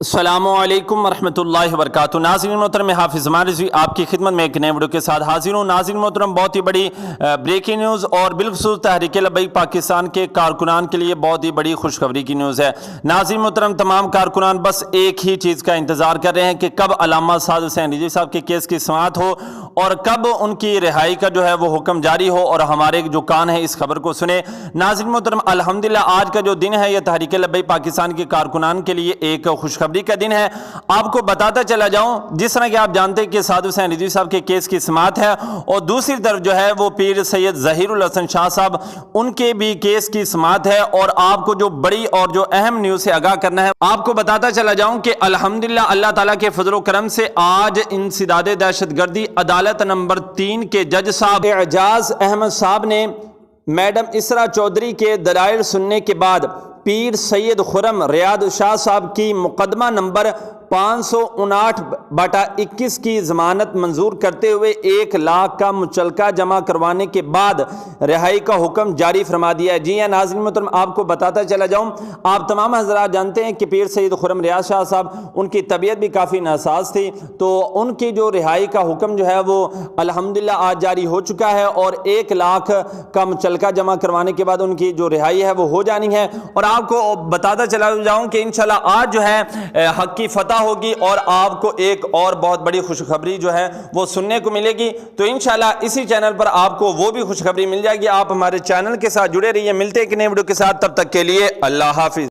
السلام علیکم ورحمۃ اللہ وبرکاتہ۔ ناظرین محترم، حافظ زمان رضوی آپ کی خدمت میں ایک نئے ویڈیو کے ساتھ حاضر ہوں۔ ناظرین محترم، بہت ہی بڑی بریکنگ نیوز اور بالخصوص تحریک لبیک پاکستان کے کارکنان کے لیے بہت ہی بڑی خوشخبری کی نیوز ہے۔ ناظرین محترم، تمام کارکنان بس ایک ہی چیز کا انتظار کر رہے ہیں کہ کب علامہ حافظ زمان رضوی صاحب کے کیس کی سماعت ہو اور کب ان کی رہائی کا جو ہے وہ حکم جاری ہو اور ہمارے جو کان ہیں اس خبر کو سنیں۔ ناظرین محترم، الحمدللہ آج کا جو دن ہے یہ تحریک لبیک پاکستان کے کارکنان کے لیے ایک خوشخبری کا دن ہے۔ آپ کو بتاتا چلا جاؤں، جس طرح کہ آپ جانتے ہیں کہ حافظ زمان رضوی صاحب کے کیس کی سماعت ہے اور دوسری طرف جو ہے وہ پیر سید ظہیر الحسن شاہ صاحب ان کے بھی کیس کی سماعت ہے، اور آپ کو جو بڑی اور جو اہم نیوز سے آگاہ کرنا ہے آپ کو بتاتا چلا جاؤں کہ الحمدللہ اللہ تعالیٰ کے فضل و کرم سے آج انسداد دہشت گردی عدالت نمبر 3 کے جج صاحب اعجاز احمد صاحب نے میڈم اسرا چودھری کے دلائل سننے کے بعد پیر سید خرم ریاض شاہ صاحب کی مقدمہ نمبر 559/21 کی ضمانت منظور کرتے ہوئے 1 لاکھ کا مچلکہ جمع کروانے کے بعد رہائی کا حکم جاری فرما دیا ہے۔ جی ہاں ناظرین محترم، آپ کو بتاتا چلا جاؤں، آپ تمام حضرات جانتے ہیں کہ پیر سید خرم ریاض شاہ صاحب ان کی طبیعت بھی کافی ناساز تھی، تو ان کی جو رہائی کا حکم جو ہے وہ الحمدللہ آج جاری ہو چکا ہے اور 1 لاکھ کا مچلکہ جمع کروانے کے بعد ان کی جو رہائی ہے وہ ہو جانی ہے۔ اور آپ کو بتاتا چلا جاؤں کہ انشاءاللہ آج جو ہے حق کی فتح ہوگی اور آپ کو ایک اور بہت بڑی خوشخبری جو ہے وہ سننے کو ملے گی، تو انشاءاللہ اسی چینل پر آپ کو وہ بھی خوشخبری مل جائے گی۔ آپ ہمارے چینل کے ساتھ جڑے رہیے، ملتے ہیں ایک نئے ویڈیو کے ساتھ، تب تک کے لیے اللہ حافظ۔